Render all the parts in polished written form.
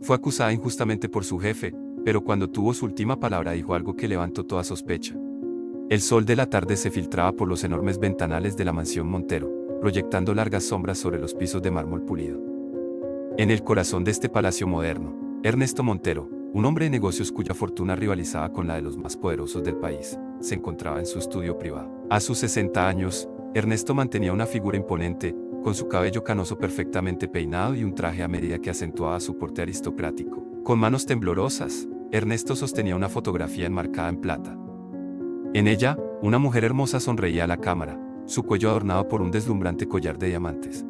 Fue acusada injustamente por su jefe, pero cuando tuvo su última palabra dijo algo que levantó toda sospecha. El sol de la tarde se filtraba por los enormes ventanales de la mansión Montero, proyectando largas sombras sobre los pisos de mármol pulido. En el corazón de este palacio moderno, Ernesto Montero, un hombre de negocios cuya fortuna rivalizaba con la de los más poderosos del país, se encontraba en su estudio privado. A sus 60 años, Ernesto mantenía una figura imponente, con su cabello canoso perfectamente peinado y un traje a medida que acentuaba su porte aristocrático. Con manos temblorosas, Ernesto sostenía una fotografía enmarcada en plata. En ella, una mujer hermosa sonreía a la cámara, su cuello adornado por un deslumbrante collar de diamantes.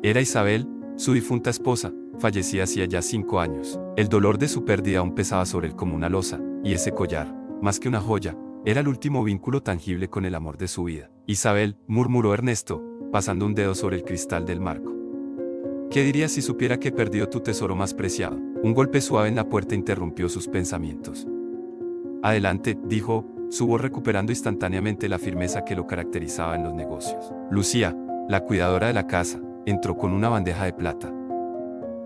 Era Isabel, su difunta esposa, fallecida hacía ya 5 años. El dolor de su pérdida aún pesaba sobre él como una losa, y ese collar, más que una joya, era el último vínculo tangible con el amor de su vida. Isabel, murmuró Ernesto, pasando un dedo sobre el cristal del marco. ¿Qué dirías si supiera que he perdido tu tesoro más preciado? Un golpe suave en la puerta interrumpió sus pensamientos. Adelante, dijo, su voz recuperando instantáneamente la firmeza que lo caracterizaba en los negocios. Lucía, la cuidadora de la casa, entró con una bandeja de plata.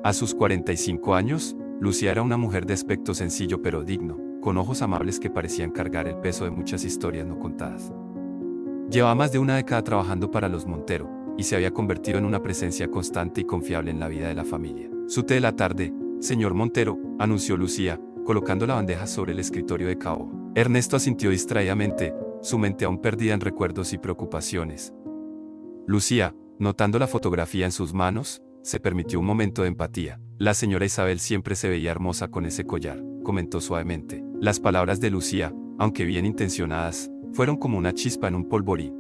A sus 45 años, Lucía era una mujer de aspecto sencillo pero digno, con ojos amables que parecían cargar el peso de muchas historias no contadas. Llevaba más de una década trabajando para los Montero, y se había convertido en una presencia constante y confiable en la vida de la familia. Su té de la tarde, señor Montero, anunció Lucía, colocando la bandeja sobre el escritorio de caoba. Ernesto asintió distraídamente, su mente aún perdida en recuerdos y preocupaciones. Lucía, notando la fotografía en sus manos, se permitió un momento de empatía. La señora Isabel siempre se veía hermosa con ese collar, comentó suavemente. Las palabras de Lucía, aunque bien intencionadas, fueron como una chispa en un polvorín.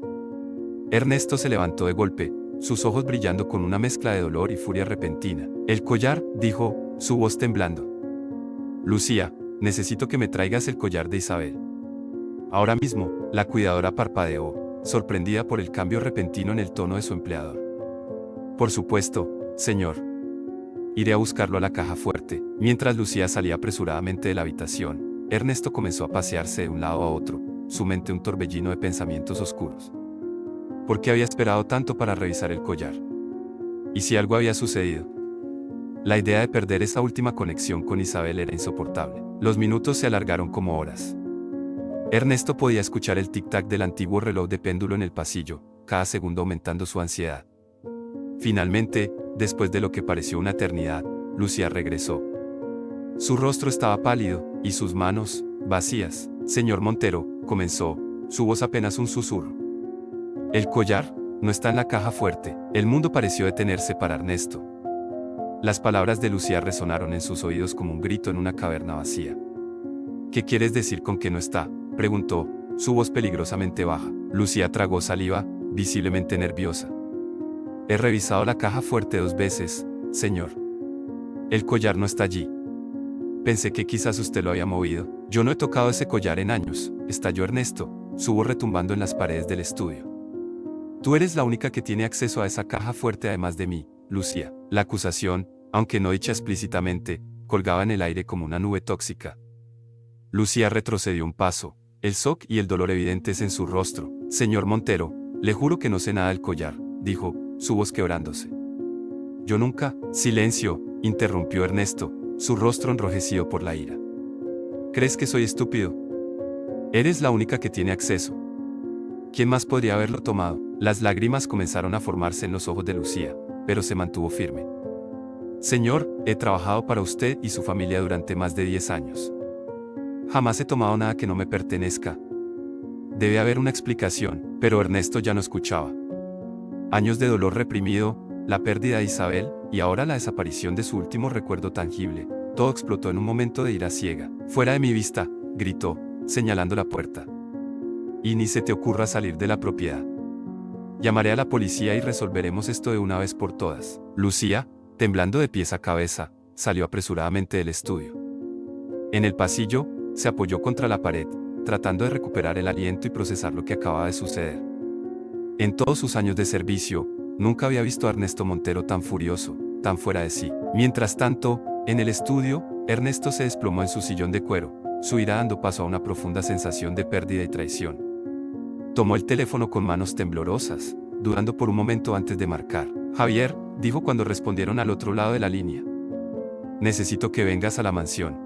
Ernesto se levantó de golpe, sus ojos brillando con una mezcla de dolor y furia repentina. El collar, dijo, su voz temblando. Lucía, necesito que me traigas el collar de Isabel. Ahora mismo, la cuidadora parpadeó, sorprendida por el cambio repentino en el tono de su empleador. Por supuesto, señor. Iré a buscarlo a la caja fuerte. Mientras Lucía salía apresuradamente de la habitación, Ernesto comenzó a pasearse de un lado a otro, su mente un torbellino de pensamientos oscuros. ¿Por qué había esperado tanto para revisar el collar? ¿Y si algo había sucedido? La idea de perder esa última conexión con Isabel era insoportable. Los minutos se alargaron como horas. Ernesto podía escuchar el tic-tac del antiguo reloj de péndulo en el pasillo, cada segundo aumentando su ansiedad. Finalmente, después de lo que pareció una eternidad, Lucía regresó. Su rostro estaba pálido, y sus manos, vacías. Señor Montero, comenzó, su voz apenas un susurro. El collar no está en la caja fuerte. El mundo pareció detenerse para Ernesto. Las palabras de Lucía resonaron en sus oídos como un grito en una caverna vacía. ¿Qué quieres decir con que no está?, preguntó, su voz peligrosamente baja. Lucía tragó saliva, visiblemente nerviosa. He revisado la caja fuerte 2 veces, señor. El collar no está allí. Pensé que quizás usted lo había movido. Yo no he tocado ese collar en años, estalló Ernesto, su voz retumbando en las paredes del estudio. Tú eres la única que tiene acceso a esa caja fuerte además de mí, Lucía. La acusación, aunque no dicha explícitamente, colgaba en el aire como una nube tóxica. Lucía retrocedió un paso, el shock y el dolor evidentes en su rostro. Señor Montero, le juro que no sé nada del collar, dijo, su voz quebrándose. Yo nunca. Silencio, interrumpió Ernesto, su rostro enrojecido por la ira. ¿Crees que soy estúpido? Eres la única que tiene acceso. ¿Quién más podría haberlo tomado? Las lágrimas comenzaron a formarse en los ojos de Lucía, pero se mantuvo firme. Señor, he trabajado para usted y su familia durante más de 10 años. Jamás he tomado nada que no me pertenezca. Debe haber una explicación, pero Ernesto ya no escuchaba. Años de dolor reprimido, la pérdida de Isabel, y ahora la desaparición de su último recuerdo tangible, todo explotó en un momento de ira ciega. Fuera de mi vista, gritó, señalando la puerta. Y ni se te ocurra salir de la propiedad. Llamaré a la policía y resolveremos esto de una vez por todas. Lucía, temblando de pies a cabeza, salió apresuradamente del estudio. En el pasillo, se apoyó contra la pared, tratando de recuperar el aliento y procesar lo que acababa de suceder. En todos sus años de servicio, nunca había visto a Ernesto Montero tan furioso, tan fuera de sí. Mientras tanto, en el estudio, Ernesto se desplomó en su sillón de cuero, su ira dando paso a una profunda sensación de pérdida y traición. Tomó el teléfono con manos temblorosas, dudando por un momento antes de marcar. Javier, dijo cuando respondieron al otro lado de la línea. necesito que vengas a la mansión.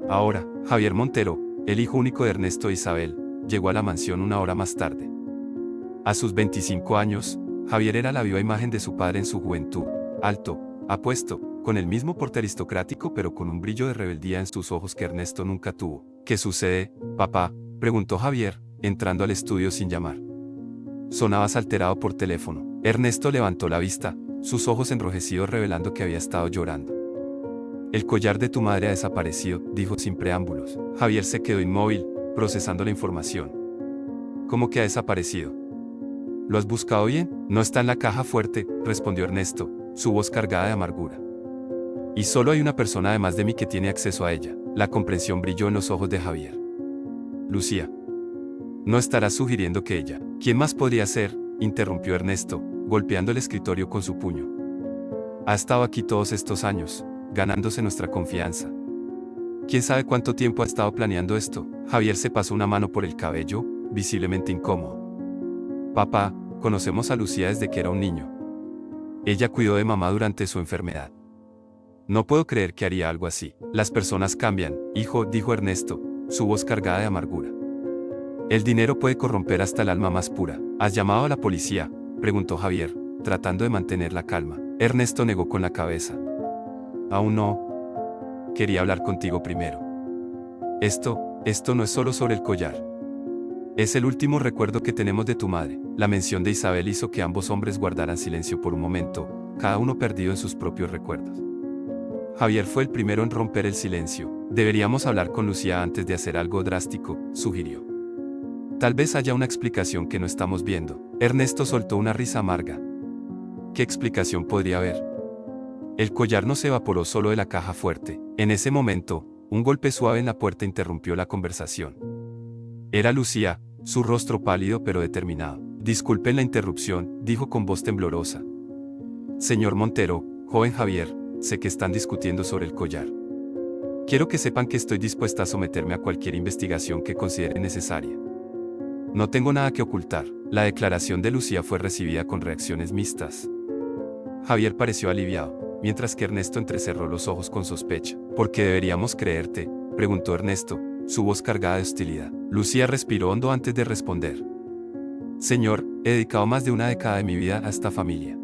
Ahora, Javier Montero, el hijo único de Ernesto e Isabel, llegó a la mansión una hora más tarde. A sus 25 años, Javier era la viva imagen de su padre en su juventud, alto, apuesto, con el mismo porte aristocrático pero con un brillo de rebeldía en sus ojos que Ernesto nunca tuvo. ¿Qué sucede, papá?, preguntó Javier, entrando al estudio sin llamar. Sonabas alterado por teléfono. Ernesto levantó la vista, sus ojos enrojecidos revelando que había estado llorando. El collar de tu madre ha desaparecido, dijo sin preámbulos. Javier se quedó inmóvil, procesando la información. ¿Cómo que ha desaparecido? ¿Lo has buscado bien? No está en la caja fuerte, respondió Ernesto, su voz cargada de amargura. Y solo hay una persona además de mí que tiene acceso a ella. La comprensión brilló en los ojos de Javier. Lucía. No estarás sugiriendo que ella. ¿Quién más podría ser?, interrumpió Ernesto, golpeando el escritorio con su puño. Ha estado aquí todos estos años, ganándose nuestra confianza. ¿Quién sabe cuánto tiempo ha estado planeando esto? Javier se pasó una mano por el cabello, visiblemente incómodo. Papá, conocemos a Lucía desde que era un niño. Ella cuidó de mamá durante su enfermedad. No puedo creer que haría algo así. Las personas cambian, hijo, dijo Ernesto, su voz cargada de amargura. El dinero puede corromper hasta el alma más pura. ¿Has llamado a la policía?, preguntó Javier, tratando de mantener la calma. Ernesto negó con la cabeza. Aún no. Quería hablar contigo primero. Esto no es solo sobre el collar. Es el último recuerdo que tenemos de tu madre. La mención de Isabel hizo que ambos hombres guardaran silencio por un momento, cada uno perdido en sus propios recuerdos. Javier fue el primero en romper el silencio. Deberíamos hablar con Lucía antes de hacer algo drástico, sugirió. Tal vez haya una explicación que no estamos viendo. Ernesto soltó una risa amarga. ¿Qué explicación podría haber? El collar no se evaporó solo de la caja fuerte. En ese momento, un golpe suave en la puerta interrumpió la conversación. Era Lucía, su rostro pálido pero determinado. Disculpen la interrupción, dijo con voz temblorosa. Señor Montero, joven Javier, sé que están discutiendo sobre el collar. Quiero que sepan que estoy dispuesta a someterme a cualquier investigación que considere necesaria. No tengo nada que ocultar. La declaración de Lucía fue recibida con reacciones mixtas. Javier pareció aliviado, mientras que Ernesto entrecerró los ojos con sospecha. ¿Por qué deberíamos creerte?, preguntó Ernesto, su voz cargada de hostilidad. Lucía respiró hondo antes de responder. Señor, he dedicado más de una década de mi vida a esta familia.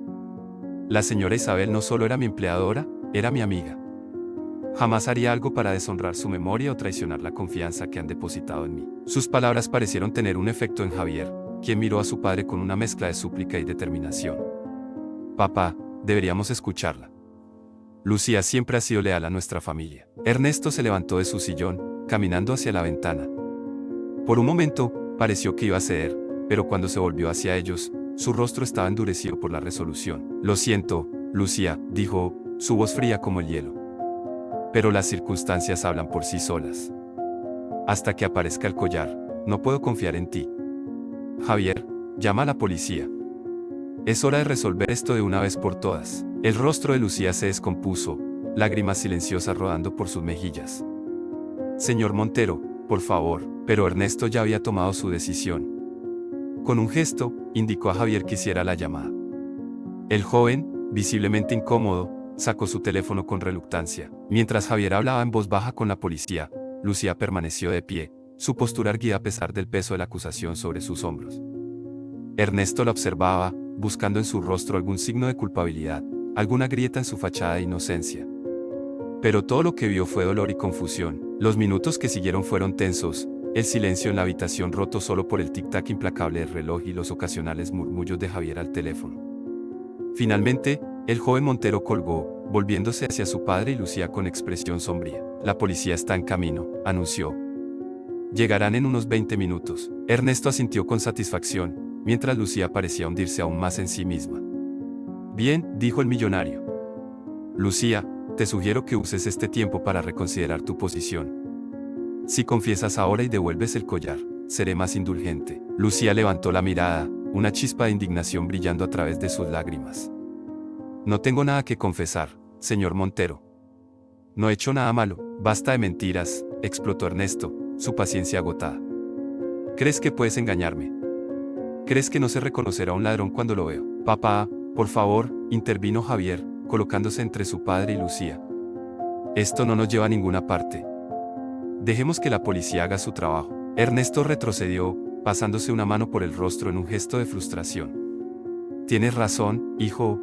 La señora Isabel no solo era mi empleadora, era mi amiga. Jamás haría algo para deshonrar su memoria o traicionar la confianza que han depositado en mí. Sus palabras parecieron tener un efecto en Javier, quien miró a su padre con una mezcla de súplica y determinación. Papá, deberíamos escucharla. Lucía siempre ha sido leal a nuestra familia. Ernesto se levantó de su sillón, caminando hacia la ventana. Por un momento, pareció que iba a ceder, pero cuando se volvió hacia ellos, su rostro estaba endurecido por la resolución. Lo siento, Lucía, dijo, su voz fría como el hielo. Pero las circunstancias hablan por sí solas. Hasta que aparezca el collar, no puedo confiar en ti. Javier, llama a la policía. Es hora de resolver esto de una vez por todas. El rostro de Lucía se descompuso, lágrimas silenciosas rodando por sus mejillas. Señor Montero, por favor, pero Ernesto ya había tomado su decisión. Con un gesto, indicó a Javier que hiciera la llamada. El joven, visiblemente incómodo, sacó su teléfono con reluctancia. Mientras Javier hablaba en voz baja con la policía, Lucía permaneció de pie, su postura erguida a pesar del peso de la acusación sobre sus hombros. Ernesto la observaba, buscando en su rostro algún signo de culpabilidad, alguna grieta en su fachada de inocencia. Pero todo lo que vio fue dolor y confusión. Los minutos que siguieron fueron tensos, el silencio en la habitación roto solo por el tic-tac implacable del reloj y los ocasionales murmullos de Javier al teléfono. Finalmente, el joven Montero colgó, volviéndose hacia su padre y Lucía con expresión sombría. La policía está en camino, anunció. Llegarán en unos 20 minutos. Ernesto asintió con satisfacción, mientras Lucía parecía hundirse aún más en sí misma. Bien, dijo el millonario. Lucía, te sugiero que uses este tiempo para reconsiderar tu posición. Si confiesas ahora y devuelves el collar, seré más indulgente. Lucía levantó la mirada, una chispa de indignación brillando a través de sus lágrimas. No tengo nada que confesar, señor Montero. No he hecho nada malo. Basta de mentiras, explotó Ernesto, su paciencia agotada. ¿Crees que puedes engañarme? ¿Crees que no sé reconocer a un ladrón cuando lo veo? Papá, por favor, intervino Javier, colocándose entre su padre y Lucía. Esto no nos lleva a ninguna parte. Dejemos que la policía haga su trabajo. Ernesto retrocedió, pasándose una mano por el rostro en un gesto de frustración. Tienes razón, hijo.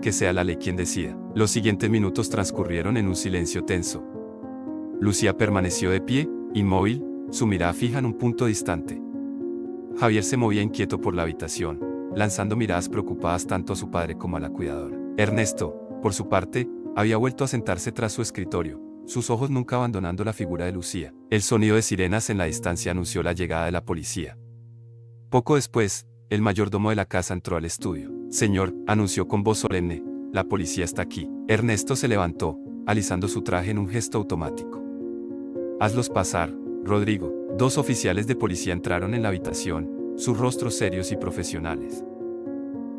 Que sea la ley quien decida. Los siguientes minutos transcurrieron en un silencio tenso. Lucía permaneció de pie, inmóvil, su mirada fija en un punto distante. Javier se movía inquieto por la habitación, lanzando miradas preocupadas tanto a su padre como a la cuidadora. Ernesto, por su parte, había vuelto a sentarse tras su escritorio, sus ojos nunca abandonando la figura de Lucía. El sonido de sirenas en la distancia anunció la llegada de la policía. Poco después, el mayordomo de la casa entró al estudio. Señor, anunció con voz solemne, la policía está aquí. Ernesto se levantó, alisando su traje en un gesto automático. Hazlos pasar, Rodrigo. Dos oficiales de policía entraron en la habitación, sus rostros serios y profesionales.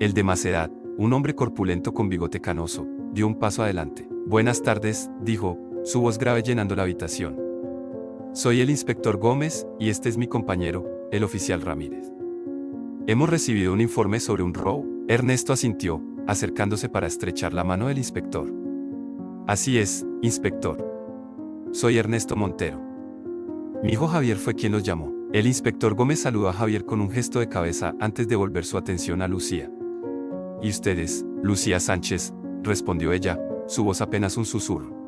El de más edad, un hombre corpulento con bigote canoso, dio un paso adelante. Buenas tardes, dijo, su voz grave llenando la habitación. Soy el inspector Gómez, y este es mi compañero, el oficial Ramírez. Hemos recibido un informe sobre un robo. Ernesto asintió, acercándose para estrechar la mano del inspector. Así es, inspector. Soy Ernesto Montero. Mi hijo Javier fue quien los llamó. El inspector Gómez saludó a Javier con un gesto de cabeza antes de volver su atención a Lucía. ¿Y ustedes, Lucía Sánchez?, respondió ella, su voz apenas un susurro.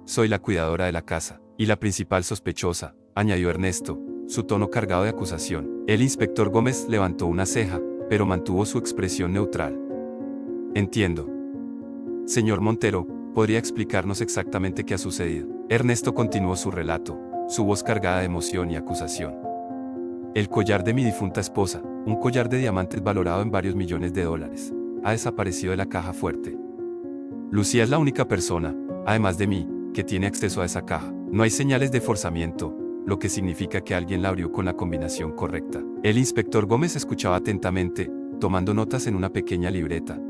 Soy la cuidadora de la casa, y la principal sospechosa, añadió Ernesto, su tono cargado de acusación. El inspector Gómez levantó una ceja, pero mantuvo su expresión neutral. Entiendo. Señor Montero, ¿podría explicarnos exactamente qué ha sucedido? Ernesto continuó su relato, su voz cargada de emoción y acusación. El collar de mi difunta esposa, un collar de diamantes valorado en varios millones de dólares, ha desaparecido de la caja fuerte. Lucía es la única persona, además de mí, que tiene acceso a esa caja. No hay señales de forzamiento, lo que significa que alguien la abrió con la combinación correcta. El inspector Gómez escuchaba atentamente, tomando notas en una pequeña libreta.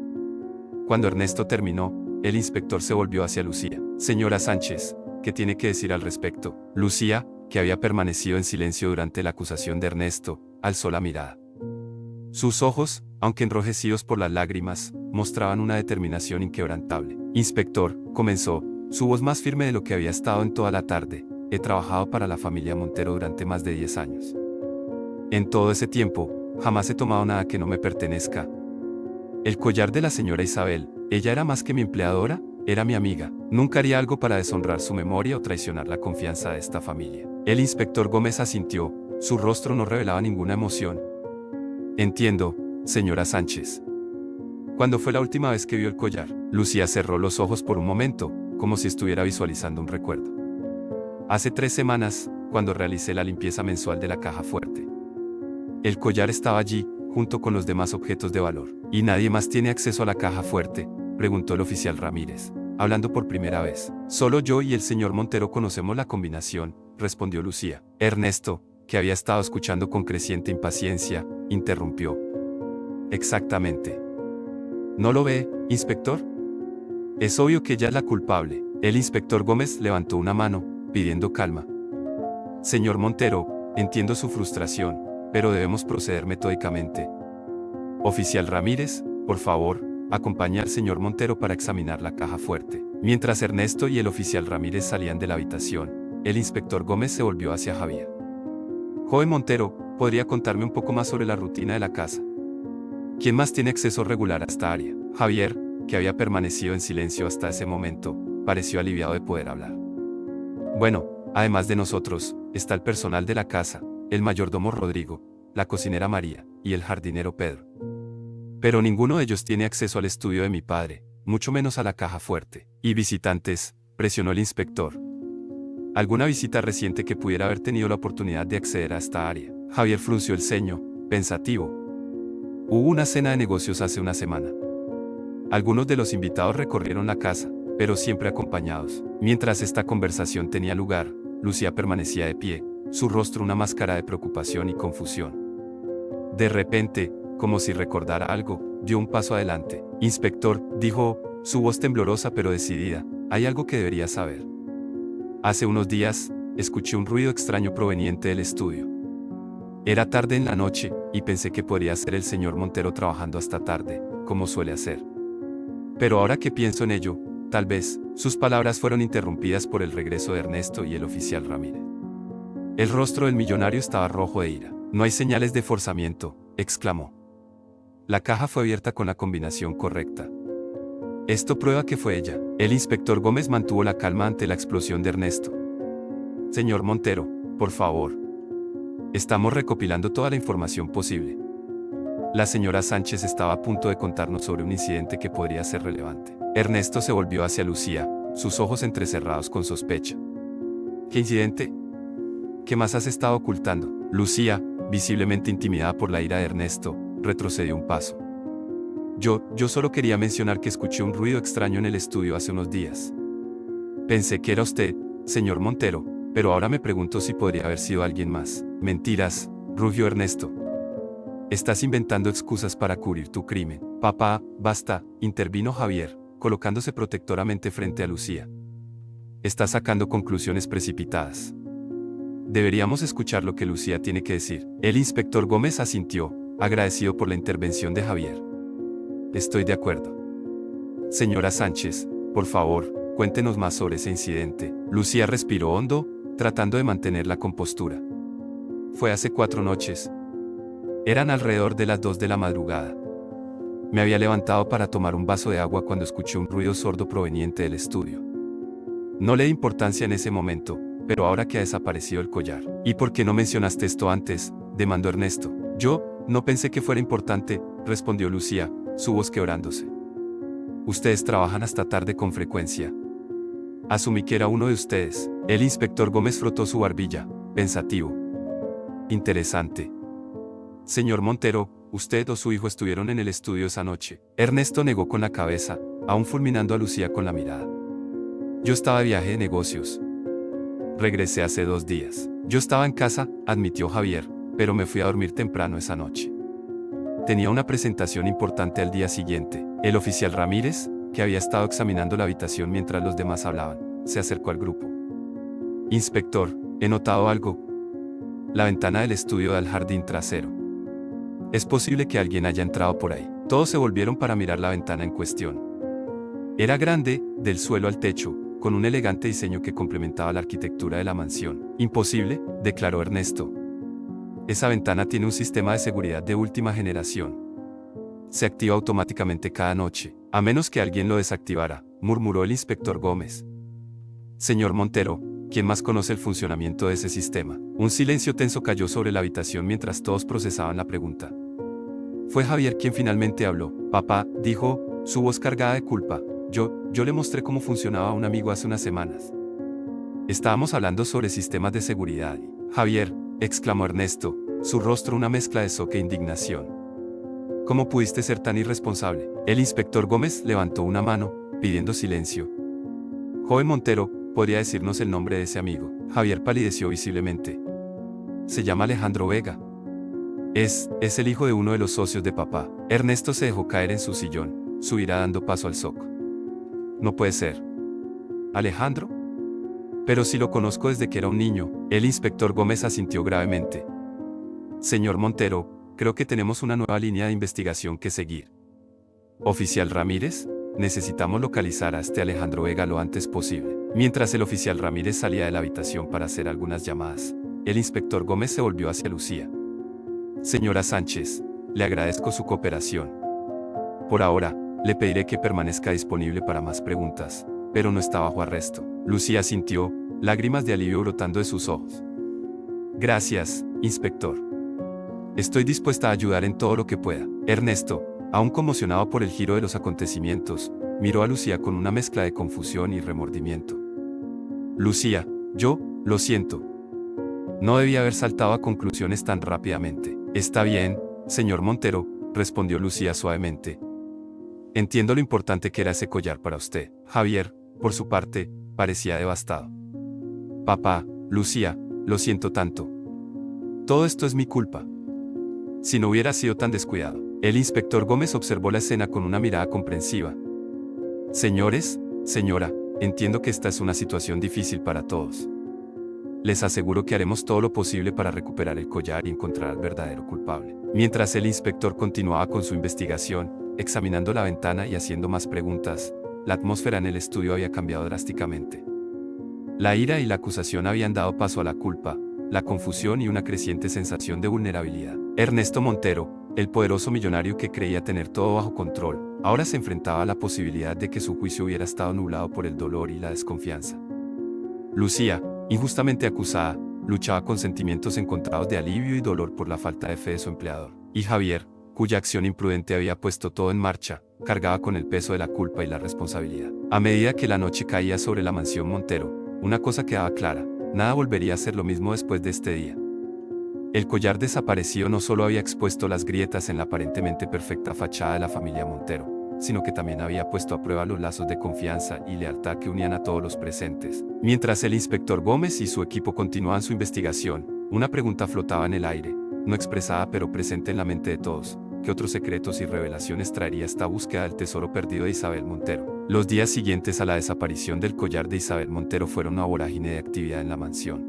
Cuando Ernesto terminó, el inspector se volvió hacia Lucía. Señora Sánchez, ¿qué tiene que decir al respecto? Lucía, que había permanecido en silencio durante la acusación de Ernesto, alzó la mirada. Sus ojos, aunque enrojecidos por las lágrimas, mostraban una determinación inquebrantable. Inspector, comenzó, su voz más firme de lo que había estado en toda la tarde. He trabajado para la familia Montero durante más de 10 años. En todo ese tiempo, jamás he tomado nada que no me pertenezca. El collar de la señora Isabel, ella era más que mi empleadora, era mi amiga. Nunca haría algo para deshonrar su memoria o traicionar la confianza de esta familia. El inspector Gómez asintió, su rostro no revelaba ninguna emoción. Entiendo, señora Sánchez. ¿Cuándo fue la última vez que vio el collar? Lucía cerró los ojos por un momento, como si estuviera visualizando un recuerdo. Hace 3 semanas, cuando realicé la limpieza mensual de la caja fuerte. El collar estaba allí, junto con los demás objetos de valor. ¿Y nadie más tiene acceso a la caja fuerte?, preguntó el oficial Ramírez, hablando por primera vez. Solo yo y el señor Montero conocemos la combinación, respondió Lucía. Ernesto, que había estado escuchando con creciente impaciencia, interrumpió. Exactamente. ¿No lo ve, inspector? Es obvio que ella es la culpable. El inspector Gómez levantó una mano, pidiendo calma. Señor Montero, entiendo su frustración, pero debemos proceder metódicamente. Oficial Ramírez, por favor, acompañe al señor Montero para examinar la caja fuerte. Mientras Ernesto y el oficial Ramírez salían de la habitación, el inspector Gómez se volvió hacia Javier. Joven Montero, ¿podría contarme un poco más sobre la rutina de la casa? ¿Quién más tiene acceso regular a esta área? Javier, que había permanecido en silencio hasta ese momento, pareció aliviado de poder hablar. Bueno, además de nosotros, está el personal de la casa, el mayordomo Rodrigo, la cocinera María, y el jardinero Pedro. Pero ninguno de ellos tiene acceso al estudio de mi padre, mucho menos a la caja fuerte. ¿Y visitantes?, presionó el inspector. ¿Alguna visita reciente que pudiera haber tenido la oportunidad de acceder a esta área? Javier frunció el ceño, pensativo. Hubo una cena de negocios hace una semana. Algunos de los invitados recorrieron la casa, pero siempre acompañados. Mientras esta conversación tenía lugar, Lucía permanecía de pie, su rostro una máscara de preocupación y confusión. De repente, como si recordara algo, dio un paso adelante. Inspector, dijo, su voz temblorosa pero decidida, hay algo que debería saber. Hace unos días, escuché un ruido extraño proveniente del estudio. Era tarde en la noche, y pensé que podría ser el señor Montero trabajando hasta tarde, como suele hacer. Pero ahora que pienso en ello, tal vez, Sus palabras fueron interrumpidas por el regreso de Ernesto y el oficial Ramírez. El rostro del millonario estaba rojo de ira. No hay señales de forzamiento, exclamó. La caja fue abierta con la combinación correcta. Esto prueba que fue ella. El inspector Gómez mantuvo la calma ante la explosión de Ernesto. Señor Montero, por favor. Estamos recopilando toda la información posible. La señora Sánchez estaba a punto de contarnos sobre un incidente que podría ser relevante. Ernesto se volvió hacia Lucía, sus ojos entrecerrados con sospecha. ¿Qué incidente? ¿Qué más has estado ocultando? Lucía, visiblemente intimidada por la ira de Ernesto, retrocedió un paso. Yo solo quería mencionar que escuché un ruido extraño en el estudio hace unos días. Pensé que era usted, señor Montero, pero ahora me pregunto si podría haber sido alguien más. Mentiras, rugió Ernesto. Estás inventando excusas para cubrir tu crimen. Papá, basta, intervino Javier, colocándose protectoramente frente a Lucía. Estás sacando conclusiones precipitadas. Deberíamos escuchar lo que Lucía tiene que decir. El inspector Gómez asintió, agradecido por la intervención de Javier. Estoy de acuerdo. Señora Sánchez, por favor, cuéntenos más sobre ese incidente. Lucía respiró hondo, tratando de mantener la compostura. Fue hace 4 noches. Eran alrededor de las 2 de la madrugada. Me había levantado para tomar un vaso de agua cuando escuché un ruido sordo proveniente del estudio. No le di importancia en ese momento, pero ahora que ha desaparecido el collar. ¿Y por qué no mencionaste esto antes?, demandó Ernesto. Yo no pensé que fuera importante, respondió Lucía, su voz quebrándose. Ustedes trabajan hasta tarde con frecuencia. Asumí que era uno de ustedes. El inspector Gómez frotó su barbilla, pensativo. Interesante. Señor Montero, usted o su hijo estuvieron en el estudio esa noche. Ernesto negó con la cabeza, aún fulminando a Lucía con la mirada. Yo estaba de viaje de negocios. Regresé hace 2 días. Yo estaba en casa, admitió Javier, pero me fui a dormir temprano esa noche. Tenía una presentación importante al día siguiente. El oficial Ramírez, que había estado examinando la habitación mientras los demás hablaban, se acercó al grupo. Inspector, he notado algo. La ventana del estudio da al jardín trasero. Es posible que alguien haya entrado por ahí. Todos se volvieron para mirar la ventana en cuestión. Era grande, del suelo al techo, con un elegante diseño que complementaba la arquitectura de la mansión. Imposible, declaró Ernesto. Esa ventana tiene un sistema de seguridad de última generación. Se activa automáticamente cada noche, a menos que alguien lo desactivara, murmuró el inspector Gómez. Señor Montero, ¿quién más conoce el funcionamiento de ese sistema? Un silencio tenso cayó sobre la habitación mientras todos procesaban la pregunta. Fue Javier quien finalmente habló. Papá, dijo, su voz cargada de culpa. Yo le mostré cómo funcionaba a un amigo hace unas semanas. Estábamos hablando sobre sistemas de seguridad. Javier, exclamó Ernesto, su rostro una mezcla de shock e indignación. ¿Cómo pudiste ser tan irresponsable? El inspector Gómez levantó una mano, pidiendo silencio. Joven Montero, ¿podría decirnos el nombre de ese amigo? Javier palideció visiblemente. Se llama Alejandro Vega. Es el hijo de uno de los socios de papá. Ernesto se dejó caer en su sillón, su ira dando paso al shock. No puede ser. ¿Alejandro? Pero si lo conozco desde que era un niño. El inspector Gómez asintió gravemente. Señor Montero, creo que tenemos una nueva línea de investigación que seguir. Oficial Ramírez, necesitamos localizar a este Alejandro Vega lo antes posible. Mientras el oficial Ramírez salía de la habitación para hacer algunas llamadas, el inspector Gómez se volvió hacia Lucía. Señora Sánchez, le agradezco su cooperación. Por ahora, le pediré que permanezca disponible para más preguntas, pero no está bajo arresto. Lucía sintió, lágrimas de alivio brotando de sus ojos. Gracias, inspector. Estoy dispuesta a ayudar en todo lo que pueda. Ernesto, aún conmocionado por el giro de los acontecimientos, miró a Lucía con una mezcla de confusión y remordimiento. Lucía, lo siento. No debía haber saltado a conclusiones tan rápidamente. Está bien, señor Montero, respondió Lucía suavemente. Entiendo lo importante que era ese collar para usted. Javier, por su parte, parecía devastado. Papá, Lucía, lo siento tanto. Todo esto es mi culpa. Si no hubiera sido tan descuidado. El inspector Gómez observó la escena con una mirada comprensiva. Señores, señora, entiendo que esta es una situación difícil para todos. Les aseguro que haremos todo lo posible para recuperar el collar y encontrar al verdadero culpable. Mientras el inspector continuaba con su investigación, examinando la ventana y haciendo más preguntas, la atmósfera en el estudio había cambiado drásticamente. La ira y la acusación habían dado paso a la culpa, la confusión y una creciente sensación de vulnerabilidad. Ernesto Montero, el poderoso millonario que creía tener todo bajo control, ahora se enfrentaba a la posibilidad de que su juicio hubiera estado nublado por el dolor y la desconfianza. Lucía, injustamente acusada, luchaba con sentimientos encontrados de alivio y dolor por la falta de fe de su empleador. Y Javier, cuya acción imprudente había puesto todo en marcha, cargaba con el peso de la culpa y la responsabilidad. A medida que la noche caía sobre la mansión Montero, una cosa quedaba clara: nada volvería a ser lo mismo después de este día. El collar desaparecido no solo había expuesto las grietas en la aparentemente perfecta fachada de la familia Montero, sino que también había puesto a prueba los lazos de confianza y lealtad que unían a todos los presentes. Mientras el inspector Gómez y su equipo continuaban su investigación, una pregunta flotaba en el aire, no expresada pero presente en la mente de todos: ¿qué otros secretos y revelaciones traería esta búsqueda del tesoro perdido de Isabel Montero? Los días siguientes a la desaparición del collar de Isabel Montero fueron una vorágine de actividad en la mansión.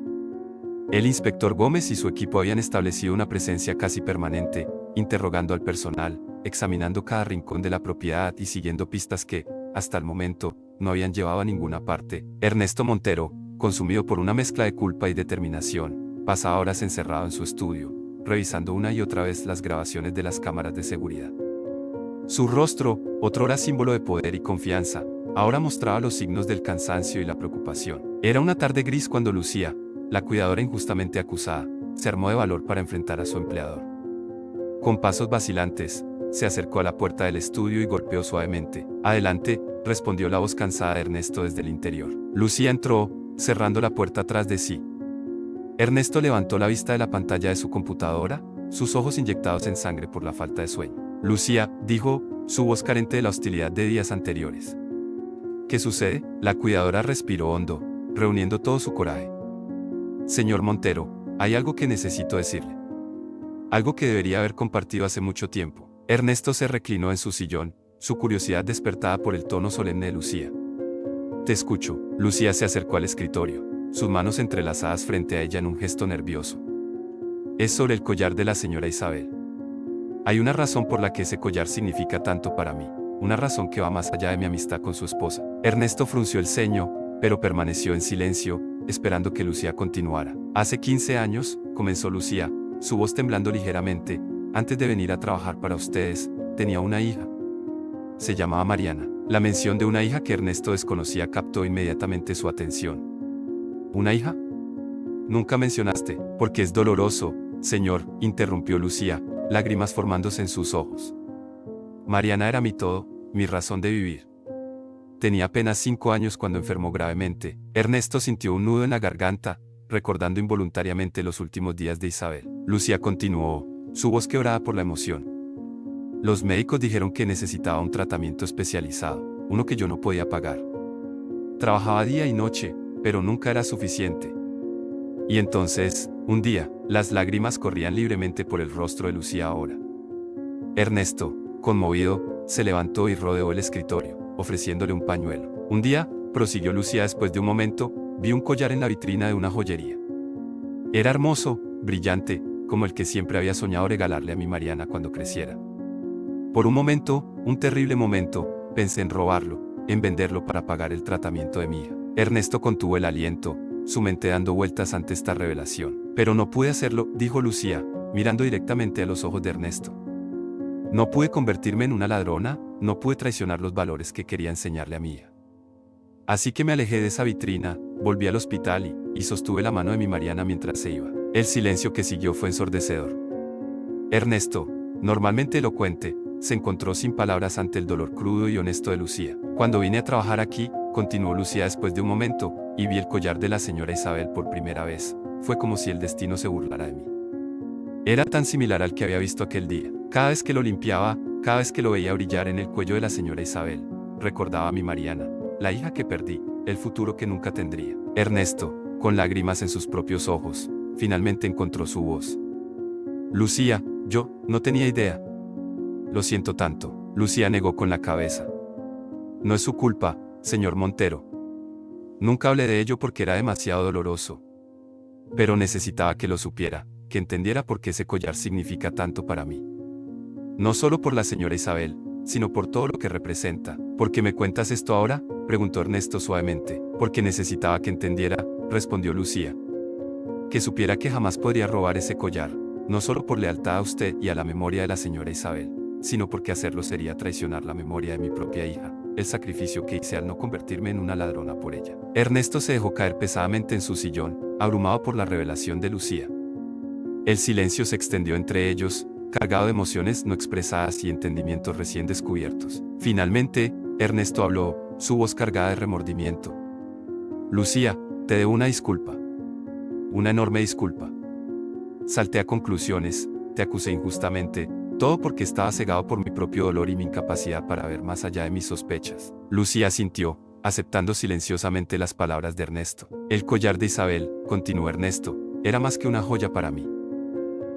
El inspector Gómez y su equipo habían establecido una presencia casi permanente, interrogando al personal, examinando cada rincón de la propiedad y siguiendo pistas que, hasta el momento, no habían llevado a ninguna parte. Ernesto Montero, consumido por una mezcla de culpa y determinación, pasaba horas encerrado en su estudio, revisando una y otra vez las grabaciones de las cámaras de seguridad. Su rostro, otrora símbolo de poder y confianza, ahora mostraba los signos del cansancio y la preocupación. Era una tarde gris cuando Lucía, la cuidadora injustamente acusada, se armó de valor para enfrentar a su empleador. Con pasos vacilantes, se acercó a la puerta del estudio y golpeó suavemente. «Adelante», respondió la voz cansada de Ernesto desde el interior. Lucía entró, cerrando la puerta tras de sí. Ernesto levantó la vista de la pantalla de su computadora, sus ojos inyectados en sangre por la falta de sueño. «Lucía», dijo, su voz carente de la hostilidad de días anteriores. «¿Qué sucede?». La cuidadora respiró hondo, reuniendo todo su coraje. «Señor Montero, hay algo que necesito decirle. Algo que debería haber compartido hace mucho tiempo». Ernesto se reclinó en su sillón, su curiosidad despertada por el tono solemne de Lucía. «Te escucho». Lucía se acercó al escritorio, sus manos entrelazadas frente a ella en un gesto nervioso. «Es sobre el collar de la señora Isabel. Hay una razón por la que ese collar significa tanto para mí, una razón que va más allá de mi amistad con su esposa». Ernesto frunció el ceño, pero permaneció en silencio, esperando que Lucía continuara. «Hace 15 años», comenzó Lucía, su voz temblando ligeramente, «antes de venir a trabajar para ustedes, tenía una hija. Se llamaba Mariana». La mención de una hija que Ernesto desconocía captó inmediatamente su atención. «¿Una hija? Nunca mencionaste». «Porque es doloroso, señor», interrumpió Lucía, lágrimas formándose en sus ojos. «Mariana era mi todo, mi razón de vivir. Tenía apenas 5 años cuando enfermó gravemente». Ernesto sintió un nudo en la garganta, recordando involuntariamente los últimos días de Isabel. Lucía continuó, su voz quebrada por la emoción. «Los médicos dijeron que necesitaba un tratamiento especializado, uno que yo no podía pagar. Trabajaba día y noche, pero nunca era suficiente». Y entonces, un día, las lágrimas corrían libremente por el rostro de Lucía ahora. Ernesto, conmovido, se levantó y rodeó el escritorio, ofreciéndole un pañuelo. «Un día», prosiguió Lucía después de un momento, «vi un collar en la vitrina de una joyería. Era hermoso, brillante, como el que siempre había soñado regalarle a mi Mariana cuando creciera. Por un momento, un terrible momento, pensé en robarlo, en venderlo para pagar el tratamiento de mi hija». Ernesto contuvo el aliento, su mente dando vueltas ante esta revelación. «Pero no pude hacerlo», dijo Lucía, mirando directamente a los ojos de Ernesto. «No pude convertirme en una ladrona, no pude traicionar los valores que quería enseñarle a mi hija. Así que me alejé de esa vitrina, volví al hospital y sostuve la mano de mi Mariana mientras se iba». El silencio que siguió fue ensordecedor. Ernesto, normalmente elocuente, se encontró sin palabras ante el dolor crudo y honesto de Lucía. «Cuando vine a trabajar aquí», continuó Lucía después de un momento, «y vi el collar de la señora Isabel por primera vez, fue como si el destino se burlara de mí. Era tan similar al que había visto aquel día. Cada vez que lo limpiaba, cada vez que lo veía brillar en el cuello de la señora Isabel, recordaba a mi Mariana, la hija que perdí, el futuro que nunca tendría». Ernesto, con lágrimas en sus propios ojos, finalmente encontró su voz. «Lucía, yo no tenía idea». «Lo siento tanto», Lucía negó con la cabeza. «No es su culpa, señor Montero. Nunca hablé de ello porque era demasiado doloroso. Pero necesitaba que lo supiera, que entendiera por qué ese collar significa tanto para mí. No solo por la señora Isabel, sino por todo lo que representa, ¿Por qué me cuentas esto ahora?, preguntó Ernesto suavemente. Porque necesitaba que entendiera, respondió Lucía. Que supiera que jamás podría robar ese collar, no solo por lealtad a usted y a la memoria de la señora Isabel, sino porque hacerlo sería traicionar la memoria de mi propia hija, el sacrificio que hice al no convertirme en una ladrona por ella. Ernesto se dejó caer pesadamente en su sillón, abrumado por la revelación de Lucía. El silencio se extendió entre ellos, cargado de emociones no expresadas y entendimientos recién descubiertos. Finalmente, Ernesto habló, su voz cargada de remordimiento. Lucía, te debo una disculpa. Una enorme disculpa. Salté a conclusiones, te acusé injustamente, todo porque estaba cegado por mi propio dolor y mi incapacidad para ver más allá de mis sospechas. Lucía asintió, aceptando silenciosamente las palabras de Ernesto. El collar de Isabel, continuó Ernesto, era más que una joya para mí.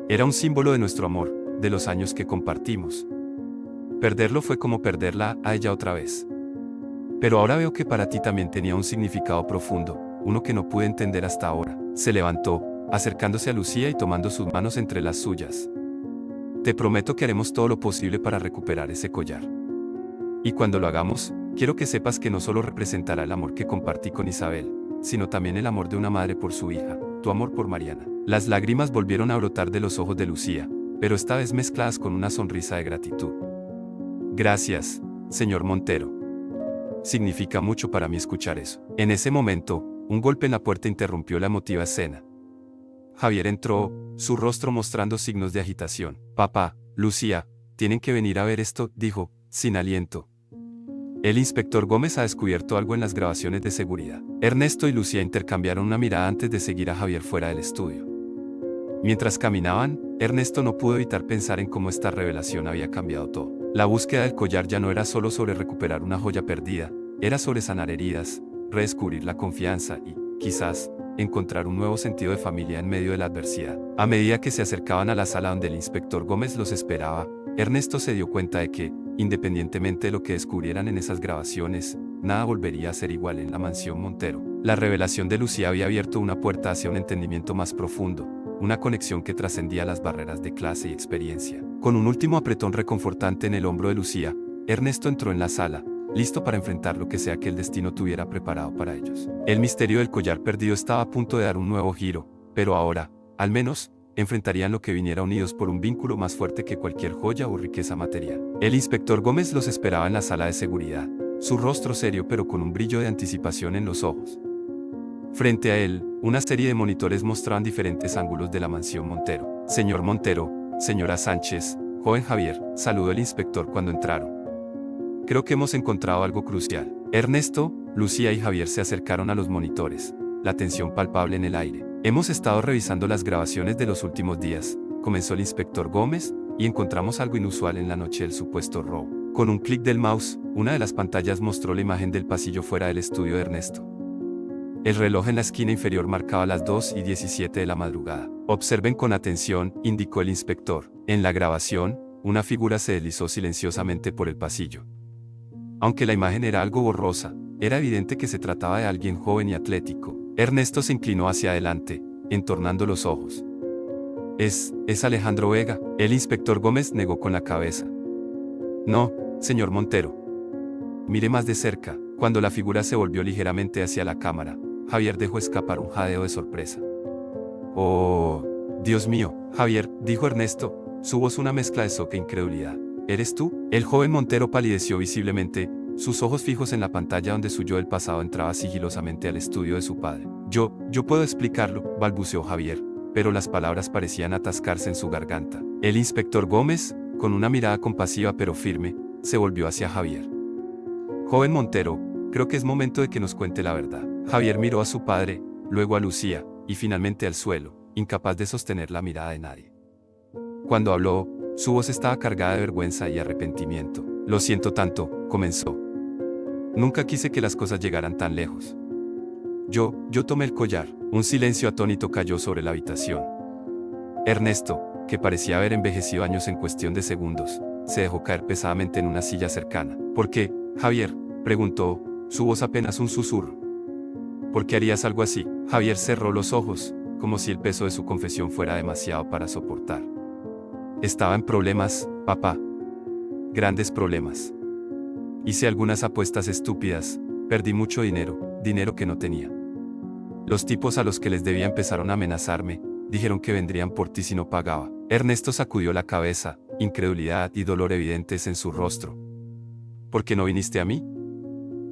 Era un símbolo de nuestro amor, de los años que compartimos. Perderlo fue como perderla a ella otra vez. Pero ahora veo que para ti también tenía un significado profundo, uno que no pude entender hasta ahora. Se levantó, acercándose a Lucía y tomando sus manos entre las suyas. Te prometo que haremos todo lo posible para recuperar ese collar. Y cuando lo hagamos, quiero que sepas que no solo representará el amor que compartí con Isabel, sino también el amor de una madre por su hija, tu amor por Mariana. Las lágrimas volvieron a brotar de los ojos de Lucía, pero esta vez mezcladas con una sonrisa de gratitud. Gracias, señor Montero. Significa mucho para mí escuchar eso. En ese momento, un golpe en la puerta interrumpió la emotiva escena. Javier entró, su rostro mostrando signos de agitación. Papá, Lucía, tienen que venir a ver esto, dijo, sin aliento. El inspector Gómez ha descubierto algo en las grabaciones de seguridad. Ernesto y Lucía intercambiaron una mirada antes de seguir a Javier fuera del estudio. Mientras caminaban, Ernesto no pudo evitar pensar en cómo esta revelación había cambiado todo. La búsqueda del collar ya no era solo sobre recuperar una joya perdida, era sobre sanar heridas, redescubrir la confianza y, quizás, encontrar un nuevo sentido de familia en medio de la adversidad. A medida que se acercaban a la sala donde el inspector Gómez los esperaba, Ernesto se dio cuenta de que, independientemente de lo que descubrieran en esas grabaciones, nada volvería a ser igual en la mansión Montero. La revelación de Lucía había abierto una puerta hacia un entendimiento más profundo, una conexión que trascendía las barreras de clase y experiencia. Con un último apretón reconfortante en el hombro de Lucía, Ernesto entró en la sala, listo para enfrentar lo que sea que el destino tuviera preparado para ellos. El misterio del collar perdido estaba a punto de dar un nuevo giro, pero ahora, al menos, enfrentarían lo que viniera unidos por un vínculo más fuerte que cualquier joya o riqueza material. El inspector Gómez los esperaba en la sala de seguridad, su rostro serio pero con un brillo de anticipación en los ojos. Frente a él, una serie de monitores mostraban diferentes ángulos de la mansión Montero. Señor Montero, señora Sánchez, joven Javier, saludó el inspector cuando entraron. Creo que hemos encontrado algo crucial. Ernesto, Lucía y Javier se acercaron a los monitores, la tensión palpable en el aire. Hemos estado revisando las grabaciones de los últimos días, comenzó el inspector Gómez, y encontramos algo inusual en la noche del supuesto robo. Con un clic del mouse, una de las pantallas mostró la imagen del pasillo fuera del estudio de Ernesto. El reloj en la esquina inferior marcaba las 2:17 de la madrugada. Observen con atención, indicó el inspector. En la grabación, una figura se deslizó silenciosamente por el pasillo. Aunque la imagen era algo borrosa, era evidente que se trataba de alguien joven y atlético. Ernesto se inclinó hacia adelante, entornando los ojos. Es Alejandro Vega. El inspector Gómez negó con la cabeza. No, señor Montero. Mire más de cerca. Cuando la figura se volvió ligeramente hacia la cámara, Javier dejó escapar un jadeo de sorpresa. Oh, Dios mío, Javier, dijo Ernesto, su voz una mezcla de shock e incredulidad. ¿Eres tú? El joven Montero palideció visiblemente, sus ojos fijos en la pantalla donde su yo del pasado entraba sigilosamente al estudio de su padre. Yo puedo explicarlo, balbuceó Javier, pero las palabras parecían atascarse en su garganta. El inspector Gómez, con una mirada compasiva pero firme, se volvió hacia Javier. Joven Montero, creo que es momento de que nos cuente la verdad. Javier miró a su padre, luego a Lucía, y finalmente al suelo, incapaz de sostener la mirada de nadie. Cuando habló, su voz estaba cargada de vergüenza y arrepentimiento. Lo siento tanto, comenzó. Nunca quise que las cosas llegaran tan lejos. Yo tomé el collar. Un silencio atónito cayó sobre la habitación. Ernesto, que parecía haber envejecido años en cuestión de segundos, se dejó caer pesadamente en una silla cercana. ¿Por qué, Javier?, preguntó, su voz apenas un susurro. ¿Por qué harías algo así? Javier cerró los ojos, como si el peso de su confesión fuera demasiado para soportar. Estaba en problemas, papá. Grandes problemas. Hice algunas apuestas estúpidas, perdí mucho dinero, dinero que no tenía. Los tipos a los que les debía empezaron a amenazarme, dijeron que vendrían por ti si no pagaba. Ernesto sacudió la cabeza, incredulidad y dolor evidentes en su rostro. ¿Por qué no viniste a mí?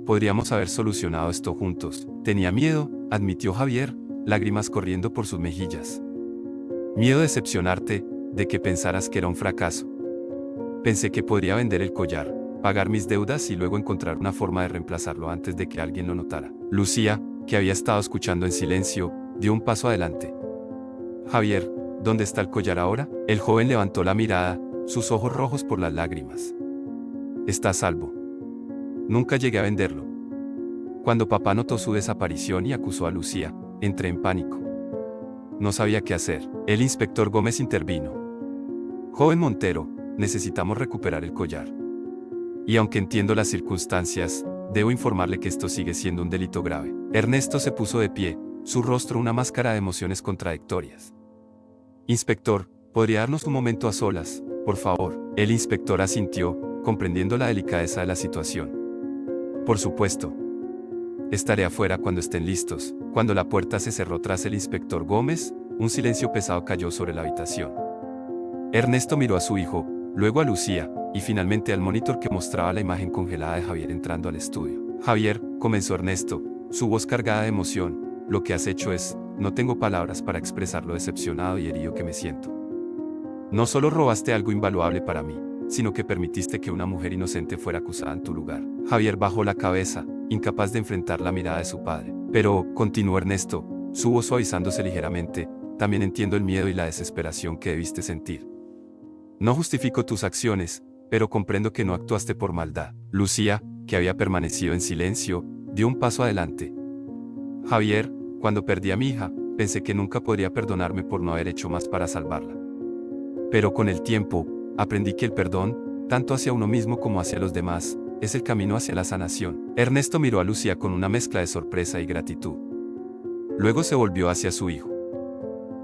Podríamos haber solucionado esto juntos. Tenía miedo, admitió Javier, lágrimas corriendo por sus mejillas. Miedo de decepcionarte, de que pensaras que era un fracaso. Pensé que podría vender el collar, pagar mis deudas y luego encontrar una forma de reemplazarlo antes de que alguien lo notara. Lucía, que había estado escuchando en silencio, dio un paso adelante. Javier, ¿dónde está el collar ahora? El joven levantó la mirada, sus ojos rojos por las lágrimas. Está a salvo. Nunca llegué a venderlo. Cuando papá notó su desaparición y acusó a Lucía, entré en pánico. No sabía qué hacer. El inspector Gómez intervino. Joven Montero, necesitamos recuperar el collar. Y aunque entiendo las circunstancias, debo informarle que esto sigue siendo un delito grave. Ernesto se puso de pie, su rostro una máscara de emociones contradictorias. Inspector, ¿podría darnos un momento a solas, por favor? El inspector asintió, comprendiendo la delicadeza de la situación. Por supuesto. Estaré afuera cuando estén listos. Cuando la puerta se cerró tras el inspector Gómez, un silencio pesado cayó sobre la habitación. Ernesto miró a su hijo, luego a Lucía, y finalmente al monitor que mostraba la imagen congelada de Javier entrando al estudio. Javier, comenzó Ernesto, su voz cargada de emoción, lo que has hecho es, no tengo palabras para expresar lo decepcionado y herido que me siento. No solo robaste algo invaluable para mí, sino que permitiste que una mujer inocente fuera acusada en tu lugar. Javier bajó la cabeza, incapaz de enfrentar la mirada de su padre. Pero, continuó Ernesto, su voz suavizándose ligeramente, también entiendo el miedo y la desesperación que debiste sentir. No justifico tus acciones, pero comprendo que no actuaste por maldad. Lucía, que había permanecido en silencio, dio un paso adelante. Javier, cuando perdí a mi hija, pensé que nunca podría perdonarme por no haber hecho más para salvarla. Pero con el tiempo, aprendí que el perdón, tanto hacia uno mismo como hacia los demás, es el camino hacia la sanación. Ernesto miró a Lucía con una mezcla de sorpresa y gratitud. Luego se volvió hacia su hijo.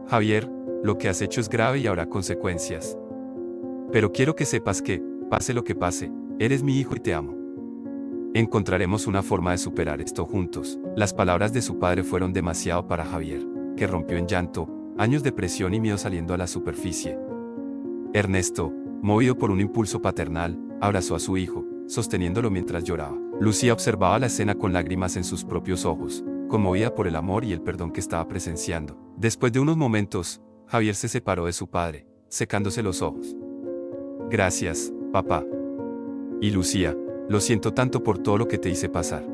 Javier, lo que has hecho es grave y habrá consecuencias. Pero quiero que sepas que, pase lo que pase, eres mi hijo y te amo. Encontraremos una forma de superar esto juntos. Las palabras de su padre fueron demasiado para Javier, que rompió en llanto, años de presión y miedo saliendo a la superficie. Ernesto, movido por un impulso paternal, abrazó a su hijo, sosteniéndolo mientras lloraba. Lucía observaba la escena con lágrimas en sus propios ojos, conmovida por el amor y el perdón que estaba presenciando. Después de unos momentos, Javier se separó de su padre, secándose los ojos. Gracias, papá. Y Lucía, lo siento tanto por todo lo que te hice pasar.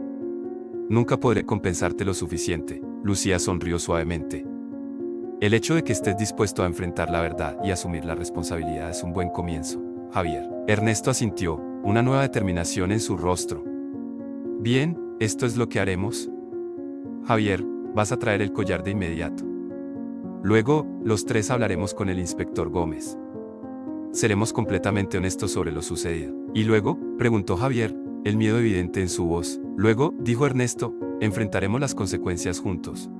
Nunca podré compensarte lo suficiente. Lucía sonrió suavemente. El hecho de que estés dispuesto a enfrentar la verdad y asumir la responsabilidad es un buen comienzo, Javier. Ernesto asintió, una nueva determinación en su rostro. Bien, esto es lo que haremos. Javier, vas a traer el collar de inmediato. Luego, los tres hablaremos con el inspector Gómez. Seremos completamente honestos sobre lo sucedido. ¿Y luego?, preguntó Javier, el miedo evidente en su voz. Luego, dijo Ernesto, enfrentaremos las consecuencias juntos.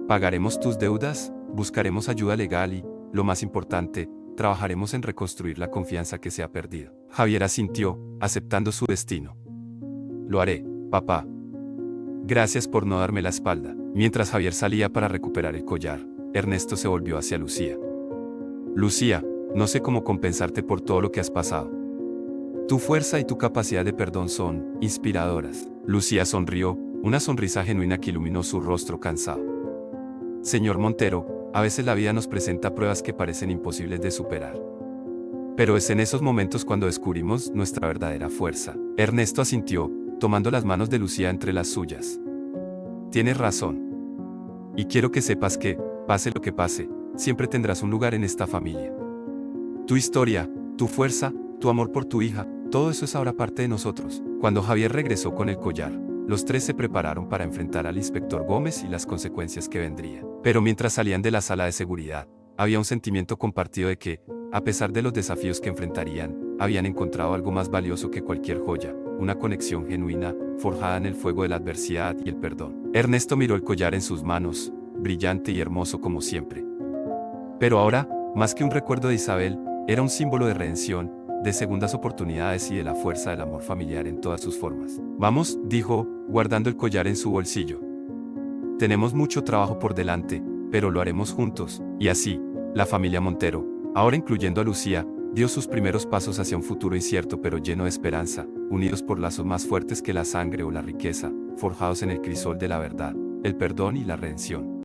Pagaremos tus deudas, buscaremos ayuda legal y, lo más importante, trabajaremos en reconstruir la confianza que se ha perdido. Javier asintió, aceptando su destino. Lo haré, papá. Gracias por no darme la espalda. Mientras Javier salía para recuperar el collar, Ernesto se volvió hacia Lucía. Lucía, no sé cómo compensarte por todo lo que has pasado. Tu fuerza y tu capacidad de perdón son inspiradoras. Lucía sonrió, una sonrisa genuina que iluminó su rostro cansado. Señor Montero, a veces la vida nos presenta pruebas que parecen imposibles de superar. Pero es en esos momentos cuando descubrimos nuestra verdadera fuerza. Ernesto asintió, tomando las manos de Lucía entre las suyas. Tienes razón. Y quiero que sepas que, pase lo que pase, siempre tendrás un lugar en esta familia. Tu historia, tu fuerza, tu amor por tu hija, todo eso es ahora parte de nosotros. Cuando Javier regresó con el collar, los tres se prepararon para enfrentar al inspector Gómez y las consecuencias que vendrían. Pero mientras salían de la sala de seguridad, había un sentimiento compartido de que, a pesar de los desafíos que enfrentarían, habían encontrado algo más valioso que cualquier joya, una conexión genuina, forjada en el fuego de la adversidad y el perdón. Ernesto miró el collar en sus manos, brillante y hermoso como siempre. Pero ahora, más que un recuerdo de Isabel, era un símbolo de redención, de segundas oportunidades y de la fuerza del amor familiar en todas sus formas. Vamos, dijo, guardando el collar en su bolsillo. Tenemos mucho trabajo por delante, pero lo haremos juntos. Y así, la familia Montero, ahora incluyendo a Lucía, dio sus primeros pasos hacia un futuro incierto pero lleno de esperanza, unidos por lazos más fuertes que la sangre o la riqueza, forjados en el crisol de la verdad, el perdón y la redención.